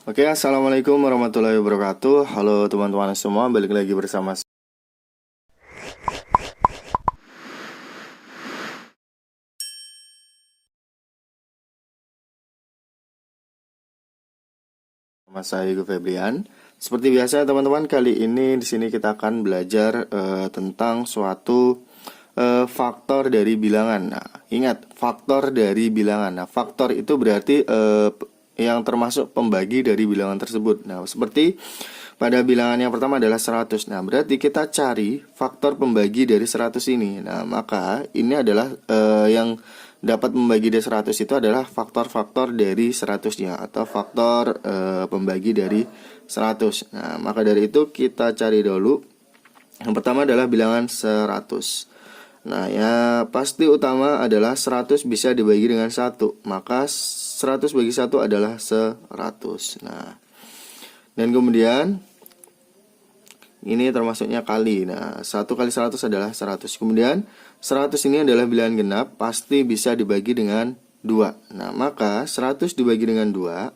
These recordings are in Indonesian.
Oke, assalamualaikum warahmatullahi wabarakatuh. Halo teman-teman semua, balik lagi bersama saya Hugo Febrian. Seperti biasa teman-teman, kali ini di sini kita akan belajar tentang suatu faktor dari bilangan. Nah, ingat faktor dari bilangan. Nah, faktor itu berarti yang termasuk pembagi dari bilangan tersebut. Nah, seperti pada bilangan yang pertama adalah 100. Nah, berarti kita cari faktor pembagi dari 100 ini. Nah, maka ini adalah yang dapat membagi dari 100 itu adalah faktor-faktor dari 100-nya atau faktor pembagi dari 100. Nah, maka dari itu kita cari dulu. Yang pertama adalah bilangan 100. Nah, ya pasti utama adalah 100 bisa dibagi dengan 1. Maka 100 bagi 1 adalah 100. Nah, dan kemudian ini termasuknya kali. Nah, 1 kali 100 adalah 100. Kemudian 100 ini adalah bilangan genap, pasti bisa dibagi dengan 2. Nah, maka 100 dibagi dengan 2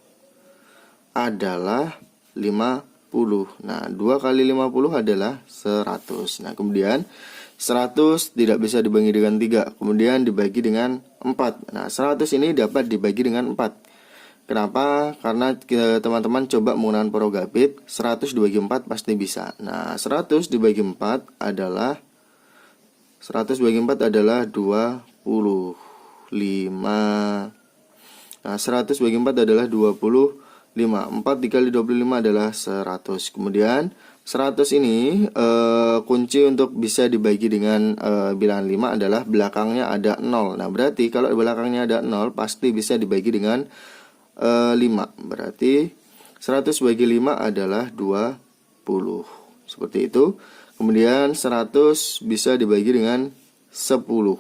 adalah 50. Nah, 2 kali 50 adalah 100. Nah, kemudian 100 tidak bisa dibagi dengan 3, kemudian dibagi dengan 4. Nah, 100 ini dapat dibagi dengan 4. Kenapa? Karena teman-teman coba menggunakan Progapit, 100 dibagi 4 pasti bisa. Nah, 100 dibagi 4 adalah 25. Nah, 100 bagi 4 adalah 25. 4 dikali 25 adalah 100. Kemudian 100 ini kunci untuk bisa dibagi dengan bilangan 5 adalah belakangnya ada 0. Nah, berarti kalau belakangnya ada 0 pasti bisa dibagi dengan 5. Berarti 100 bagi 5 adalah 20. Seperti itu. Kemudian 100 bisa dibagi dengan 10.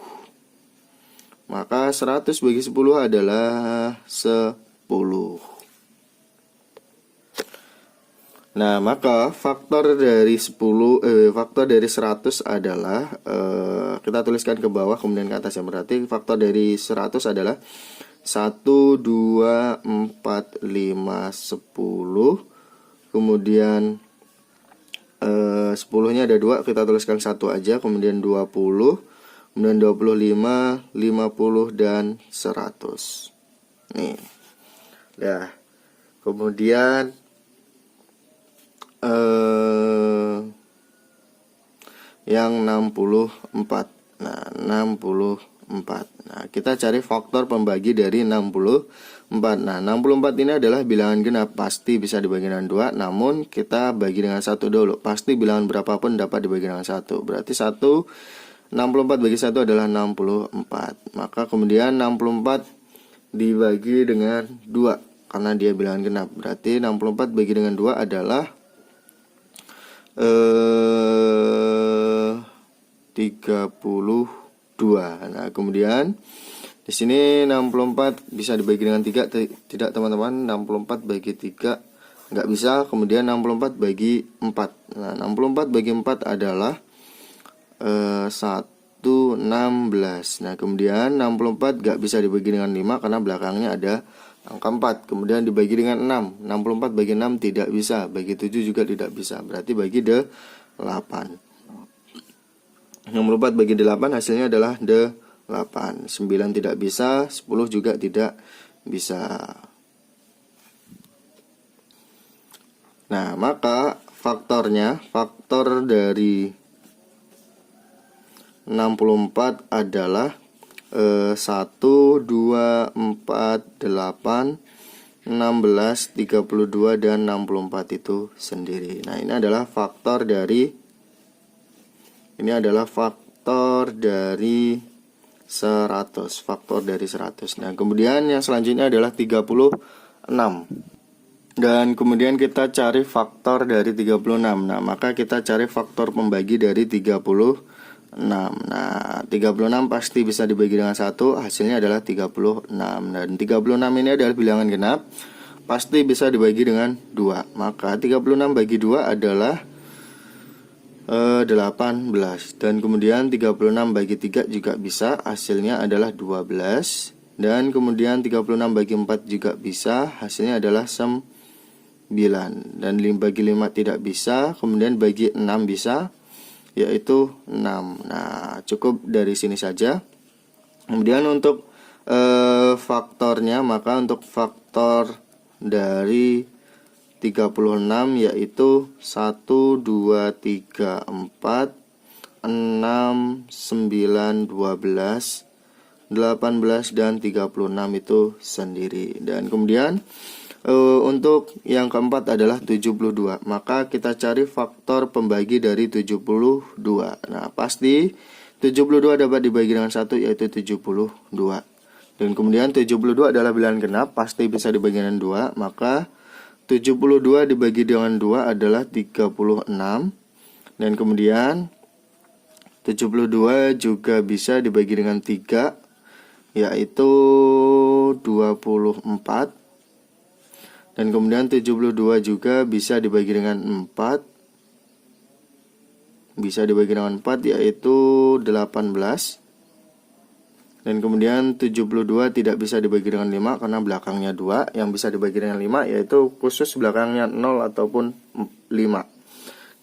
Maka 100 bagi 10 adalah 10. Nah, maka faktor dari 100 adalah kita tuliskan ke bawah kemudian ke atas ya. Berarti faktor dari 100 adalah 1, 2, 4, 5, 10. Kemudian 10-nya ada 2, kita tuliskan 1 aja. Kemudian 20, kemudian 25, 50, dan 100. Nih. Ya. Kemudian yang 64. Nah, 64. Nah, kita cari faktor pembagi dari 64. Nah, 64 ini adalah bilangan genap, pasti bisa dibagi dengan 2, namun kita bagi dengan 1 dulu. Pasti bilangan berapapun dapat dibagi dengan 1. Berarti 64 bagi 1 adalah 64. Maka kemudian 64 dibagi dengan 2 karena dia bilangan genap. Berarti 64 bagi dengan 2 adalah 32. Nah, kemudian di sini 64 bisa dibagi dengan 3, tidak teman-teman. 64 bagi 3 nggak bisa. Kemudian 64 bagi 4. Nah, 64 bagi 4 adalah 16. Nah, kemudian 64 nggak bisa dibagi dengan 5 karena belakangnya ada angka 4. Kemudian dibagi dengan 6. 64 bagi 6 tidak bisa. Bagi 7 juga tidak bisa. Berarti bagi 8. 64 bagi 8 hasilnya adalah 8. 9 tidak bisa. 10 juga tidak bisa. Nah, maka faktornya, faktor dari 64 adalah 1, 2, 4, 8, 16, 32, dan 64 itu sendiri. Nah, ini adalah faktor dari 100. Faktor dari 100. Nah, kemudian yang selanjutnya adalah 36. Dan kemudian kita cari faktor dari 36. Nah, maka kita cari faktor pembagi dari 36. Nah, 36 pasti bisa dibagi dengan 1, hasilnya adalah 36. Dan 36 ini adalah bilangan genap, pasti bisa dibagi dengan 2. Maka 36 bagi 2 adalah 18. Dan kemudian 36 bagi 3 juga bisa, hasilnya adalah 12. Dan kemudian 36 bagi 4 juga bisa, hasilnya adalah 9. Dan bagi 5 tidak bisa, kemudian bagi 6 bisa, yaitu 6. Nah, cukup dari sini saja. Kemudian untuk faktornya, maka untuk faktor dari 36 yaitu 1, 2, 3, 4, 6, 9, 12, 18 dan 36 itu sendiri. Dan kemudian untuk yang keempat adalah 72. Maka kita cari faktor pembagi dari 72. Nah, pasti 72 dapat dibagi dengan 1 yaitu 72. Dan kemudian 72 adalah bilangan genap, pasti bisa dibagi dengan 2. Maka 72 dibagi dengan 2 adalah 36. Dan kemudian 72 juga bisa dibagi dengan 3, yaitu 24. Dan kemudian 72 juga bisa dibagi dengan 4. Bisa dibagi dengan 4 yaitu 18. Dan kemudian 72 tidak bisa dibagi dengan 5 karena belakangnya 2. Yang bisa dibagi dengan 5 yaitu khusus belakangnya 0 ataupun 5.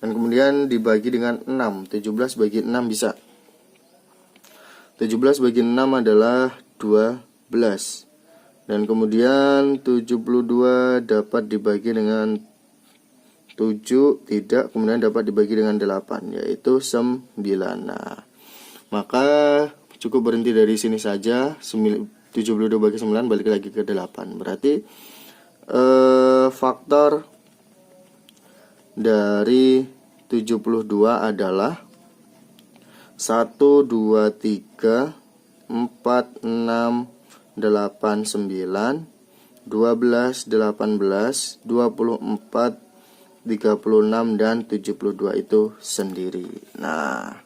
Dan kemudian dibagi dengan 6. 17 bagi 6 bisa. 17 bagi 6 adalah 12. Dan kemudian 72 dapat dibagi dengan 7, tidak, kemudian dapat dibagi dengan 8, yaitu 9. Nah, maka cukup berhenti dari sini saja. 72 bagi 9 balik lagi ke 8. Berarti faktor dari 72 adalah 1, 2, 3, 4, 6, 8, 9, 12, 18, 24, 36 dan 72 itu sendiri. Nah,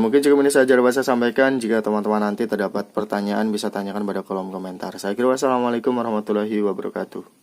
mungkin cukup ini saja dapat saya sampaikan. Jika teman-teman nanti terdapat pertanyaan bisa tanyakan pada kolom komentar. Saya kira wassalamualaikum warahmatullahi wabarakatuh.